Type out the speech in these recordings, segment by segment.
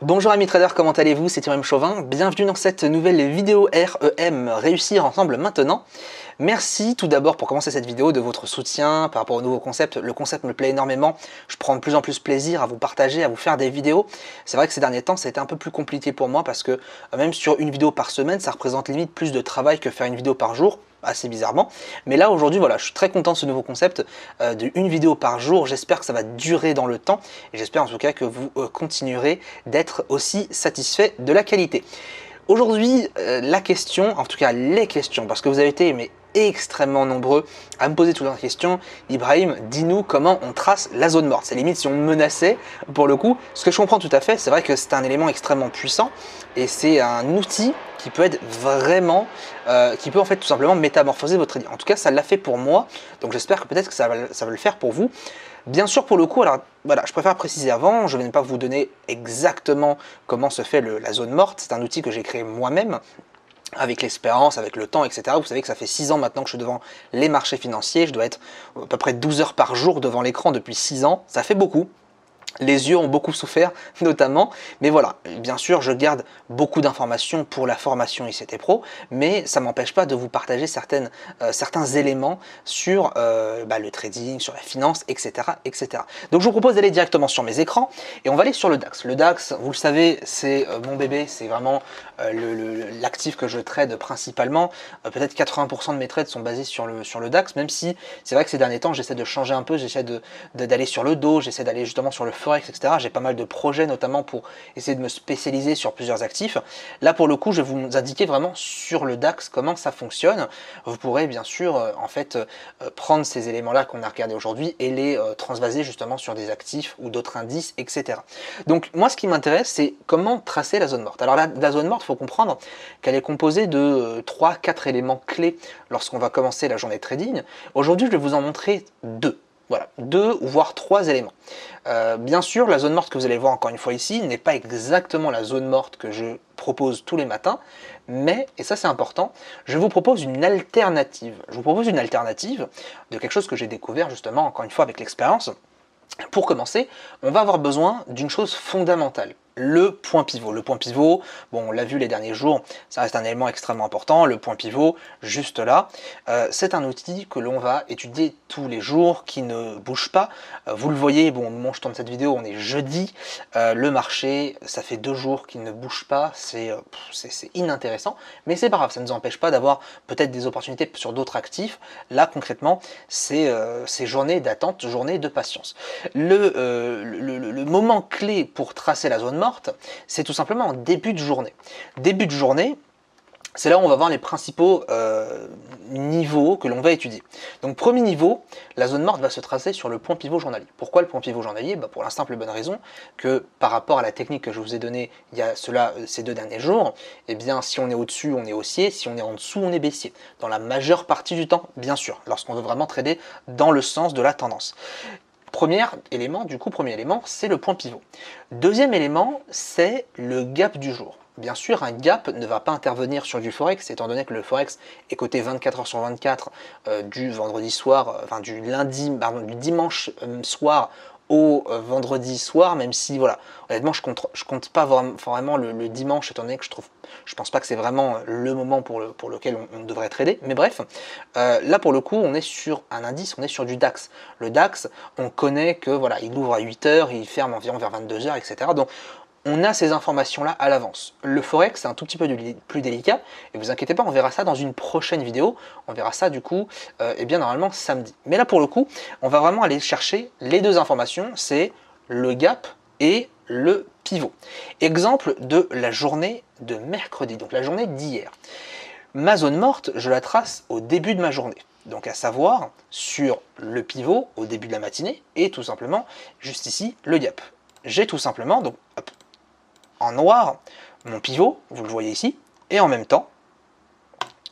Bonjour amis traders, comment allez-vous? C'est Thierry Chauvin, bienvenue dans cette nouvelle vidéo REM, réussir ensemble maintenant. Merci tout d'abord pour commencer cette vidéo de votre soutien par rapport au nouveau concept. Le concept me plaît énormément, je prends de plus en plus plaisir à vous partager, à vous faire des vidéos. C'est vrai que ces derniers temps ça a été un peu plus compliqué pour moi parce que même sur une vidéo par semaine, ça représente limite plus de travail que faire une vidéo par jour. Assez bizarrement, mais là aujourd'hui voilà, je suis très content de ce nouveau concept de une vidéo par jour. J'espère que ça va durer dans le temps et j'espère en tout cas que vous continuerez d'être aussi satisfait de la qualité. Aujourd'hui la question, en tout cas les questions, parce que vous avez été extrêmement nombreux à me poser toutes les questions. Ibrahim, dis-nous comment on trace la zone morte. C'est limite si on me menaçait pour le coup. Ce que je comprends tout à fait, c'est vrai que c'est un élément extrêmement puissant et c'est un outil qui peut être vraiment, qui peut en fait tout simplement métamorphoser votre trading. En tout cas, ça l'a fait pour moi, donc j'espère que peut-être que ça va le faire pour vous. Bien sûr, pour le coup, alors voilà, je préfère préciser avant, je ne vais pas vous donner exactement comment se fait la zone morte. C'est un outil que j'ai créé moi-même, avec l'expérience, avec le temps, etc. Vous savez que ça fait 6 ans maintenant que je suis devant les marchés financiers. Je dois être à peu près 12 heures par jour devant l'écran depuis 6 ans. Ça fait beaucoup. Les yeux ont beaucoup souffert notamment, mais voilà, bien sûr je garde beaucoup d'informations pour la formation ICT Pro, mais ça ne m'empêche pas de vous partager certains éléments sur le trading, sur la finance, etc., etc. Donc je vous propose d'aller directement sur mes écrans et on va aller sur le DAX. Le DAX, vous le savez, c'est mon bébé, c'est vraiment l'actif que je trade principalement. Peut-être 80% de mes trades sont basés sur le DAX, même si c'est vrai que ces derniers temps j'essaie de changer un peu, j'essaie d'aller sur le dos, j'essaie d'aller justement sur le Forex, etc. J'ai pas mal de projets notamment pour essayer de me spécialiser sur plusieurs actifs. Là pour le coup je vais vous indiquer vraiment sur le DAX comment ça fonctionne. Vous pourrez bien sûr prendre ces éléments là qu'on a regardé aujourd'hui et les transvaser justement sur des actifs ou d'autres indices, etc. Donc moi ce qui m'intéresse c'est comment tracer la zone morte. Alors la zone morte, il faut comprendre qu'elle est composée de 3-4 éléments clés lorsqu'on va commencer la journée de trading. Aujourd'hui je vais vous en montrer deux. Voilà, 2 ou voire 3 éléments. Bien sûr, la zone morte que vous allez voir encore une fois ici n'est pas exactement la zone morte que je propose tous les matins, mais, et ça c'est important, je vous propose une alternative. Je vous propose une alternative de quelque chose que j'ai découvert justement encore une fois avec l'expérience. Pour commencer, on va avoir besoin d'une chose fondamentale, le point pivot. Le point pivot, bon, on l'a vu les derniers jours, ça reste un élément extrêmement important. Le point pivot, juste là, c'est un outil que l'on va étudier tous les jours, qui ne bouge pas. Vous le voyez, bon, au moment où je tourne cette vidéo, on est jeudi. Le marché, ça fait 2 jours qu'il ne bouge pas. C'est inintéressant, mais c'est pas grave, ça ne nous empêche pas d'avoir peut-être des opportunités sur d'autres actifs. Là, concrètement, c'est journée d'attente, journée de patience. Le moment clé pour tracer la zone morte, c'est tout simplement en début de journée. Début de journée, c'est là où on va voir les principaux niveaux que l'on va étudier. Donc premier niveau, la zone morte va se tracer sur le point pivot journalier. Pourquoi le point pivot journalier? Pour la simple et bonne raison que par rapport à la technique que je vous ai donnée il y a ces 2 derniers jours, eh bien si on est au-dessus, on est haussier, si on est en dessous, on est baissier. Dans la majeure partie du temps, bien sûr, lorsqu'on veut vraiment trader dans le sens de la tendance. Premier élément, c'est le point pivot. Deuxième élément, c'est le gap du jour. Bien sûr, un gap ne va pas intervenir sur du Forex, étant donné que le Forex est coté 24 heures sur 24 du vendredi soir, du dimanche soir au vendredi soir, même si voilà, honnêtement je compte pas vraiment le dimanche, étant donné que je pense pas que c'est vraiment le moment pour lequel on devrait trader, mais bref, là pour le coup on est sur un indice, on est sur du DAX. Le DAX, on connaît que voilà, il ouvre à 8 heures, il ferme environ vers 22 heures, etc. Donc on a ces informations-là à l'avance. Le Forex, c'est un tout petit peu plus délicat, et vous inquiétez pas, on verra ça dans une prochaine vidéo, on verra ça du coup, normalement samedi. Mais là pour le coup, on va vraiment aller chercher les 2 informations, c'est le gap et le pivot. Exemple de la journée de mercredi, donc la journée d'hier. Ma zone morte, je la trace au début de ma journée. Donc à savoir, sur le pivot au début de la matinée, et tout simplement, juste ici, le gap. J'ai tout simplement, donc hop, en noir, mon pivot, vous le voyez ici, et en même temps,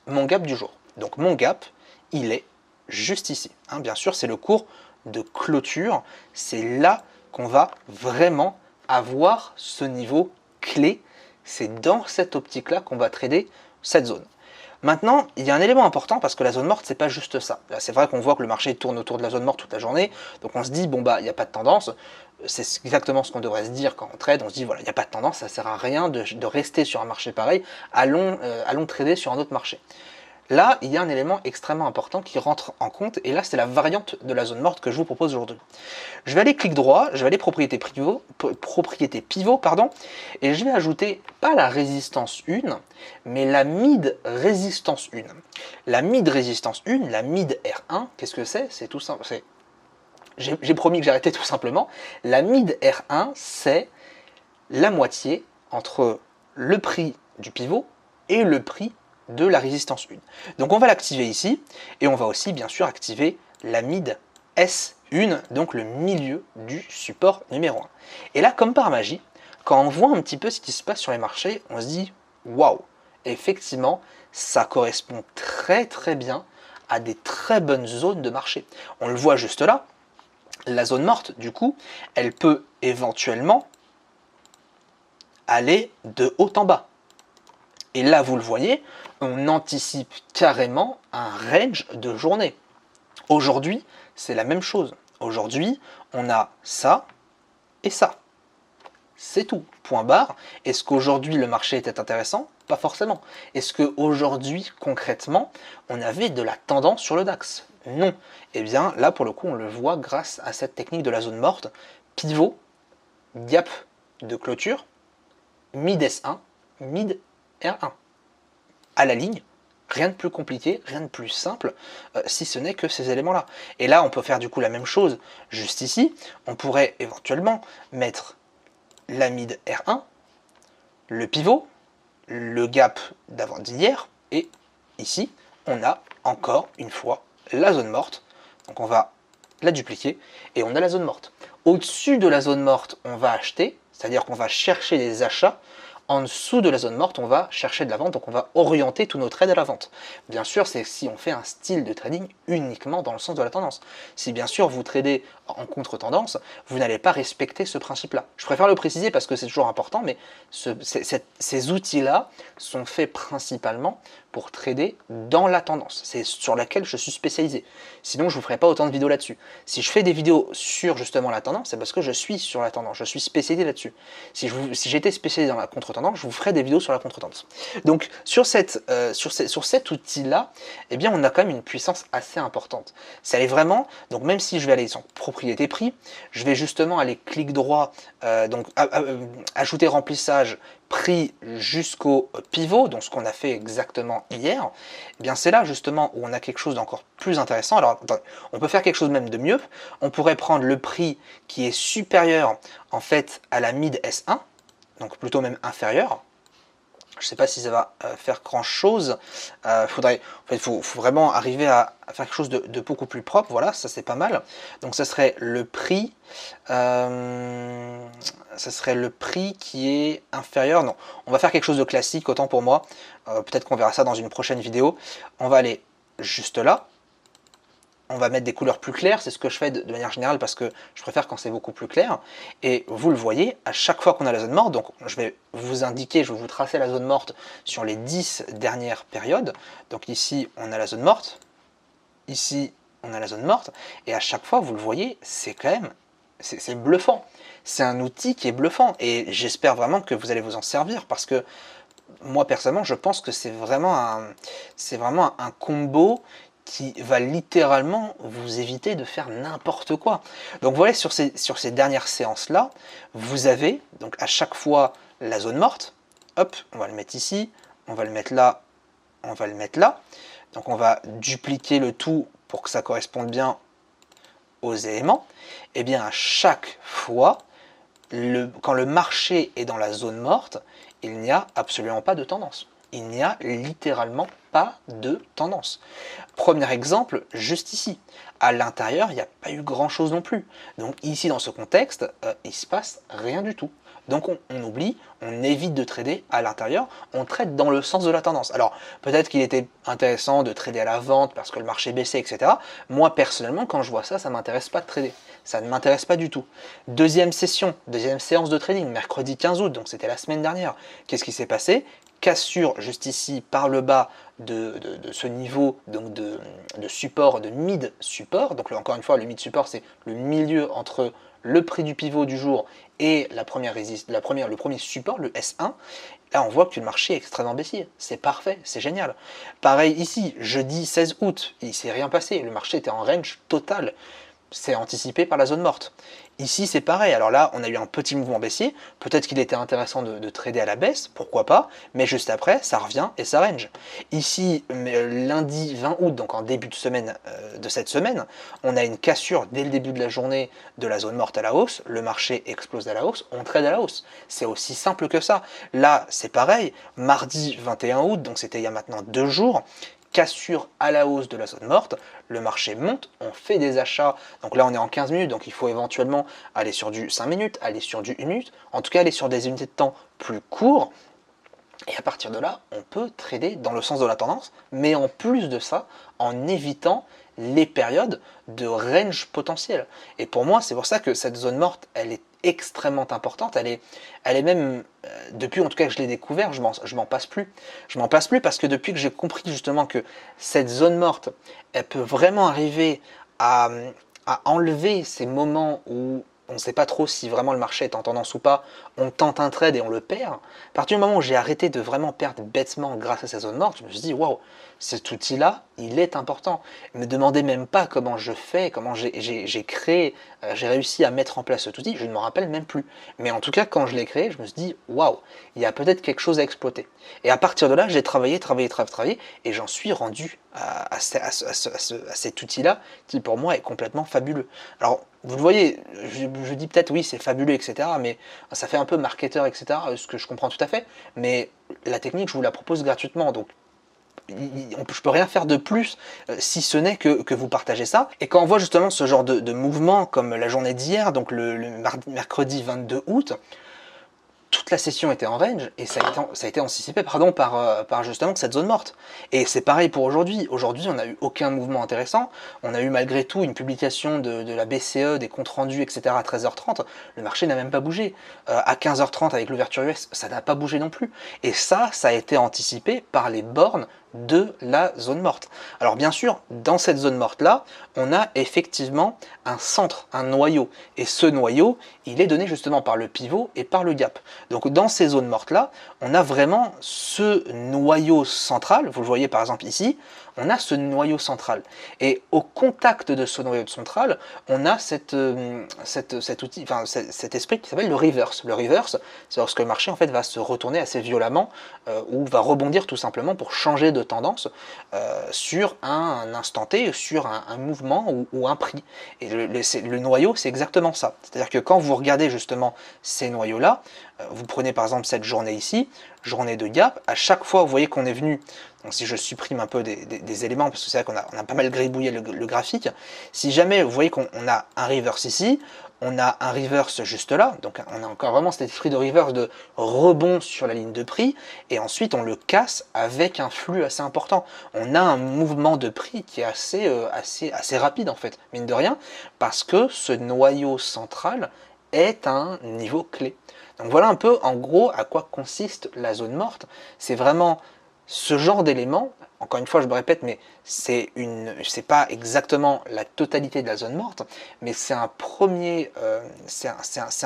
mon gap du jour. Donc mon gap, il est juste ici. Bien sûr, c'est le cours de clôture. C'est là qu'on va vraiment avoir ce niveau clé. C'est dans cette optique-là qu'on va trader cette zone. Maintenant, il y a un élément important parce que la zone morte, c'est pas juste ça. Là, c'est vrai qu'on voit que le marché tourne autour de la zone morte toute la journée, donc on se dit, bon bah, il n'y a pas de tendance. C'est exactement ce qu'on devrait se dire quand on trade, on se dit, voilà, il n'y a pas de tendance, ça sert à rien de rester sur un marché pareil, allons trader sur un autre marché. Là, il y a un élément extrêmement important qui rentre en compte, et là, c'est la variante de la zone morte que je vous propose aujourd'hui. Je vais aller clic droit, je vais aller propriété pivot, pardon, et je vais ajouter, pas la résistance 1, mais la mid résistance 1. La mid résistance 1, la mid R1, qu'est-ce que c'est? C'est tout simple, j'ai promis que j'arrêtais tout simplement. La mid R1, c'est la moitié entre le prix du pivot et le prix de la résistance 1. Donc on va l'activer ici, et on va aussi bien sûr activer la mid S1, donc le milieu du support numéro 1. Et là, comme par magie, quand on voit un petit peu ce qui se passe sur les marchés, on se dit waouh, effectivement, ça correspond très très bien à des très bonnes zones de marché. On le voit juste là, la zone morte, du coup, elle peut éventuellement aller de haut en bas. Et là, vous le voyez, on anticipe carrément un range de journée. Aujourd'hui, c'est la même chose. Aujourd'hui, on a ça et ça. C'est tout, point barre. Est-ce qu'aujourd'hui, le marché était intéressant? Pas forcément. Est-ce qu'aujourd'hui, concrètement, on avait de la tendance sur le DAX? Non. Eh bien, là, pour le coup, on le voit grâce à cette technique de la zone morte. Pivot, gap de clôture, mid S1, mid R1. À la ligne, rien de plus compliqué, rien de plus simple, si ce n'est que ces éléments-là. Et là, on peut faire du coup la même chose juste ici. On pourrait éventuellement mettre la mid R1, le pivot, le gap d'avant-d'hier, et ici, on a encore une fois la zone morte. Donc on va la dupliquer, et on a la zone morte. Au-dessus de la zone morte, on va acheter, c'est-à-dire qu'on va chercher des achats. En dessous de la zone morte, on va chercher de la vente, donc on va orienter tous nos trades à la vente. Bien sûr, c'est si on fait un style de trading uniquement dans le sens de la tendance. Si bien sûr vous tradez en contre-tendance, vous n'allez pas respecter ce principe-là. Je préfère le préciser parce que c'est toujours important, mais ces outils-là sont faits principalement pour trader dans la tendance. C'est sur laquelle je suis spécialisé. Sinon, je ne vous ferai pas autant de vidéos là-dessus. Si je fais des vidéos sur justement la tendance, c'est parce que je suis sur la tendance, je suis spécialisé là-dessus. Si j'étais spécialisé dans la contre-tendance, je vous ferai des vidéos sur la contre-tendance. Donc, sur cet outil-là, eh bien, on a quand même une puissance assez importante. Ça allait vraiment, donc même si je vais aller sur propriété prix, je vais justement aller clic droit, ajouter remplissage, prix jusqu'au pivot, donc ce qu'on a fait exactement hier, eh bien c'est là justement où on a quelque chose d'encore plus intéressant. Alors on peut faire quelque chose même de mieux, on pourrait prendre le prix qui est supérieur en fait à la mid S1, donc plutôt même inférieur. Je ne sais pas si ça va faire grand chose. Il faut vraiment arriver à faire quelque chose de beaucoup plus propre. Voilà, ça c'est pas mal. Donc ça serait le prix. Qui est inférieur. Non, on va faire quelque chose de classique, autant pour moi. Peut-être qu'on verra ça dans une prochaine vidéo. On va aller juste là. On va mettre des couleurs plus claires, c'est ce que je fais de manière générale parce que je préfère quand c'est beaucoup plus clair. Et vous le voyez, à chaque fois qu'on a la zone morte, donc je vais vous indiquer, je vais vous tracer la zone morte sur les 10 dernières périodes. Donc ici, on a la zone morte, ici, on a la zone morte, et à chaque fois, vous le voyez, c'est quand même, c'est bluffant. C'est un outil qui est bluffant, et j'espère vraiment que vous allez vous en servir parce que moi, personnellement, je pense que c'est vraiment un combo qui va littéralement vous éviter de faire n'importe quoi. Donc voilà, sur ces dernières séances-là, vous avez donc à chaque fois la zone morte. Hop, on va le mettre ici, on va le mettre là, on va le mettre là. Donc on va dupliquer le tout pour que ça corresponde bien aux éléments. Et bien à chaque fois, quand le marché est dans la zone morte, il n'y a absolument pas de tendance. Il n'y a littéralement pas de tendance. Premier exemple, juste ici. À l'intérieur, il n'y a pas eu grand-chose non plus. Donc ici, dans ce contexte, il ne se passe rien du tout. Donc on oublie, on évite de trader à l'intérieur, on trade dans le sens de la tendance. Alors peut-être qu'il était intéressant de trader à la vente parce que le marché baissait, etc. Moi personnellement, quand je vois ça, ça ne m'intéresse pas de trader. ça ne m'intéresse pas du tout. Deuxième session, deuxième séance de trading, mercredi 15 août, donc c'était la semaine dernière. Qu'est-ce qui s'est passé? Cassure juste ici par le bas de ce niveau donc de support, de mid support. Donc là, encore une fois, le mid support, c'est le milieu entre le prix du pivot du jour et le premier support, le S1. Là, on voit que le marché est extrêmement baissier. C'est parfait, c'est génial. Pareil ici, jeudi 16 août, il ne s'est rien passé. Le marché était en range total. C'est anticipé par la zone morte. Ici, c'est pareil. Alors là, on a eu un petit mouvement baissier. Peut-être qu'il était intéressant de trader à la baisse, pourquoi pas. Mais juste après, ça revient et ça range. Ici, lundi 20 août, donc en début de semaine de cette semaine, on a une cassure dès le début de la journée de la zone morte à la hausse. Le marché explose à la hausse, on trade à la hausse. C'est aussi simple que ça. Là, c'est pareil. Mardi 21 août, donc c'était il y a maintenant 2 jours, cassure à la hausse de la zone morte, le marché monte, on fait des achats, donc là on est en 15 minutes, donc il faut éventuellement aller sur du 5 minutes, aller sur du 1 minute, en tout cas aller sur des unités de temps plus courts, et à partir de là, on peut trader dans le sens de la tendance, mais en plus de ça, en évitant les périodes de range potentiel. Et pour moi, c'est pour ça que cette zone morte, elle est extrêmement importante, elle est même, depuis en tout cas que je l'ai découvert, je m'en passe plus. Je m'en passe plus parce que depuis que j'ai compris justement que cette zone morte, elle peut vraiment arriver à enlever ces moments où on ne sait pas trop si vraiment le marché est en tendance ou pas, on tente un trade et on le perd. À partir du moment où j'ai arrêté de vraiment perdre bêtement grâce à cette zone morte, je me suis dit, waouh, cet outil-là, il est important. Ne me demandez même pas comment je fais, comment j'ai créé, j'ai réussi à mettre en place cet outil, je ne m'en rappelle même plus. Mais en tout cas, quand je l'ai créé, je me suis dit, waouh, il y a peut-être quelque chose à exploiter. Et à partir de là, j'ai travaillé, et j'en suis rendu à cet outil-là, qui pour moi est complètement fabuleux. Alors, vous le voyez, je dis peut-être oui, c'est fabuleux, etc., mais ça fait un peu marketeur, etc., ce que je comprends tout à fait, mais la technique, je vous la propose gratuitement, donc je peux rien faire de plus si ce n'est que vous partagez ça. Et quand on voit justement ce genre de mouvement comme la journée d'hier, donc le mercredi 22 août, toute la session était en range et ça a été anticipé par justement cette zone morte. Et c'est pareil pour aujourd'hui. Aujourd'hui, on n'a eu aucun mouvement intéressant. On a eu malgré tout une publication de la BCE, des comptes rendus, etc. à 13h30. Le marché n'a même pas bougé. À 15h30 avec l'ouverture US, ça n'a pas bougé non plus. Et ça a été anticipé par les bornes de la zone morte. Alors bien sûr, dans cette zone morte-là, on a effectivement un centre, un noyau. Et ce noyau, il est donné justement par le pivot et par le gap. Donc dans ces zones mortes-là, on a vraiment ce noyau central, vous le voyez par exemple ici, on a ce noyau central. Et au contact de ce noyau central, on a cet outil, enfin cet esprit qui s'appelle le reverse. Le reverse, c'est lorsque le marché en fait va se retourner assez violemment ou va rebondir tout simplement pour changer de tendance sur un instant T, sur un mouvement ou un prix. Et le noyau, c'est exactement ça. C'est-à-dire que quand vous regardez justement ces noyaux-là, vous prenez par exemple cette journée ici, journée de gap, à chaque fois vous voyez qu'on est venu, donc si je supprime un peu des éléments, parce que c'est vrai qu'on a pas mal gribouillé le graphique, si jamais vous voyez qu'on a un reverse ici, on a un reverse juste là, donc on a encore vraiment cet esprit de reverse de rebond sur la ligne de prix, et ensuite on le casse avec un flux assez important. On a un mouvement de prix qui est assez rapide en fait, mine de rien, parce que ce noyau central est un niveau clé. Donc voilà un peu en gros à quoi consiste la zone morte. C'est vraiment ce genre d'éléments, encore une fois je me répète, mais c'est pas exactement la totalité de la zone morte, mais c'est un premier, c'est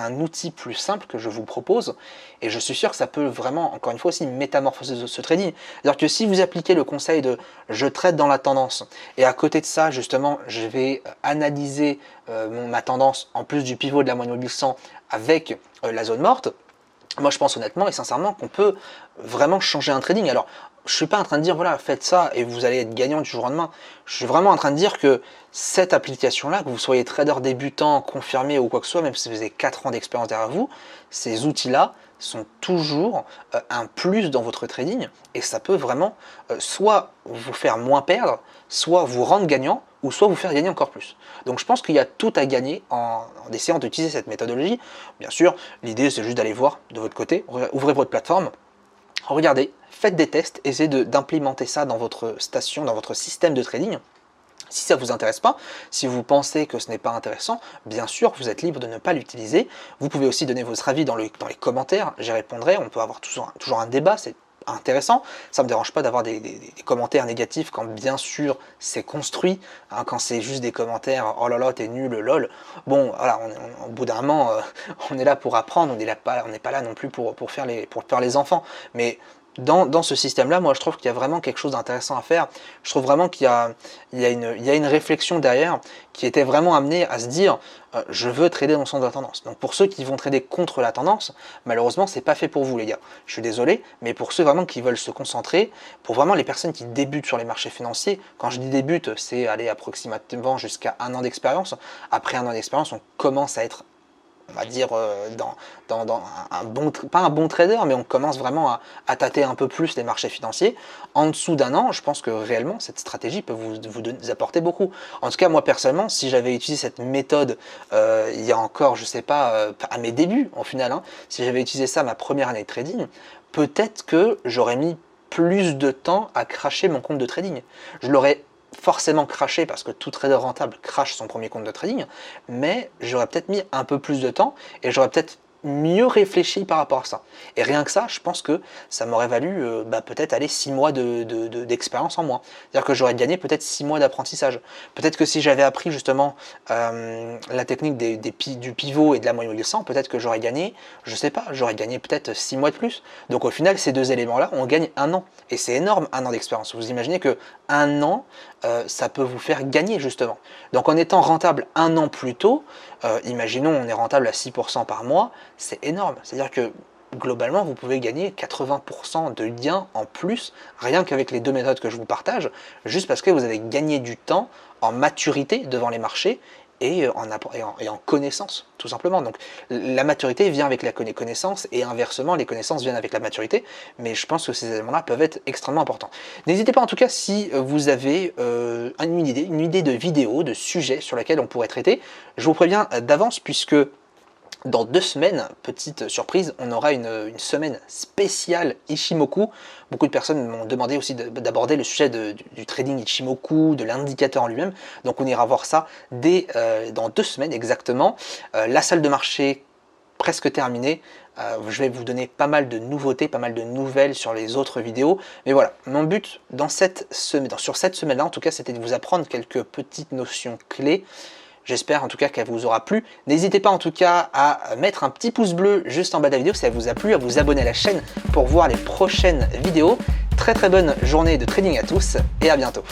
un outil plus simple que je vous propose, et je suis sûr que ça peut vraiment, encore une fois aussi, métamorphoser ce trading. C'est-à-dire que si vous appliquez le conseil de je trade dans la tendance, et à côté de ça, justement, je vais analyser ma tendance en plus du pivot de la moyenne mobile 100 avec la zone morte, moi je pense honnêtement et sincèrement qu'on peut vraiment changer un trading. Alors je ne suis pas en train de dire voilà faites ça et vous allez être gagnant du jour au lendemain. Je suis vraiment en train de dire que cette application là, que vous soyez trader débutant, confirmé ou quoi que ce soit, même si vous avez 4 ans d'expérience derrière vous, ces outils là sont toujours un plus dans votre trading et ça peut vraiment soit vous faire moins perdre, soit vous rendre gagnant, ou soit vous faire gagner encore plus. Donc je pense qu'il y a tout à gagner en essayant d'utiliser cette méthodologie. Bien sûr, l'idée c'est juste d'aller voir de votre côté, ouvrez votre plateforme, regardez, faites des tests, essayez d'implémenter ça dans votre station, dans votre système de trading. Si ça ne vous intéresse pas, si vous pensez que ce n'est pas intéressant, bien sûr, vous êtes libre de ne pas l'utiliser. Vous pouvez aussi donner votre avis dans les commentaires, j'y répondrai, on peut avoir toujours un débat, c'est intéressant. Ça ne me dérange pas d'avoir des commentaires négatifs quand bien sûr c'est construit, hein, quand c'est juste des commentaires oh là là t'es nul lol. Bon voilà, au bout d'un moment on est là pour apprendre, on n'est pas là non plus pour faire les enfants, mais dans ce système-là, moi je trouve qu'il y a vraiment quelque chose d'intéressant à faire. Je trouve vraiment qu'il y a une réflexion derrière qui était vraiment amenée à se dire je veux trader dans le sens de la tendance. Donc pour ceux qui vont trader contre la tendance, malheureusement c'est pas fait pour vous les gars. Je suis désolé, mais pour ceux vraiment qui veulent se concentrer, pour vraiment les personnes qui débutent sur les marchés financiers, quand je dis débute, c'est aller approximativement jusqu'à 1 an d'expérience. Après 1 an d'expérience, on commence à être, on va dire, dans pas un bon trader, mais on commence vraiment à tâter un peu plus les marchés financiers. En dessous d'1 an, je pense que réellement, cette stratégie peut vous apporter beaucoup. En tout cas, moi personnellement, si j'avais utilisé cette méthode il y a encore, je sais pas, à mes débuts, en final, hein, si j'avais utilisé ça ma première année de trading, peut-être que j'aurais mis plus de temps à crasher mon compte de trading. Je l'aurais forcément craché parce que tout trader rentable crache son premier compte de trading, mais j'aurais peut-être mis un peu plus de temps et j'aurais peut-être mieux réfléchi par rapport à ça. Et rien que ça, je pense que ça m'aurait valu peut-être aller 6 mois d'expérience en moins. C'est-à-dire que j'aurais gagné peut-être 6 mois d'apprentissage. Peut-être que si j'avais appris justement la technique du pivot et de la moyenne mobile 100, peut-être que j'aurais gagné, je sais pas, j'aurais gagné peut-être 6 mois de plus. Donc au final, ces deux éléments-là, on gagne 1 an. Et c'est énorme, 1 an d'expérience. Vous imaginez que 1 an, ça peut vous faire gagner justement. Donc en étant rentable 1 an plus tôt, imaginons on est rentable à 6% par mois, c'est énorme. C'est-à-dire que globalement, vous pouvez gagner 80% de gains en plus, rien qu'avec les deux méthodes que je vous partage, juste parce que vous avez gagné du temps en maturité devant les marchés et en connaissance, tout simplement. Donc la maturité vient avec la connaissance et inversement, les connaissances viennent avec la maturité, mais je pense que ces éléments-là peuvent être extrêmement importants. N'hésitez pas en tout cas si vous avez une idée de vidéo, de sujet sur laquelle on pourrait traiter. Je vous préviens d'avance puisque dans 2 semaines, petite surprise, on aura une semaine spéciale Ichimoku. Beaucoup de personnes m'ont demandé aussi d'aborder le sujet du trading Ichimoku, de l'indicateur en lui-même. Donc on ira voir ça dans 2 semaines exactement. La salle de marché presque terminée. Je vais vous donner pas mal de nouveautés, pas mal de nouvelles sur les autres vidéos. Mais voilà, mon but sur cette semaine-là, en tout cas, c'était de vous apprendre quelques petites notions clés. J'espère en tout cas qu'elle vous aura plu. N'hésitez pas en tout cas à mettre un petit pouce bleu juste en bas de la vidéo si elle vous a plu, à vous abonner à la chaîne pour voir les prochaines vidéos. Très bonne journée de trading à tous et à bientôt.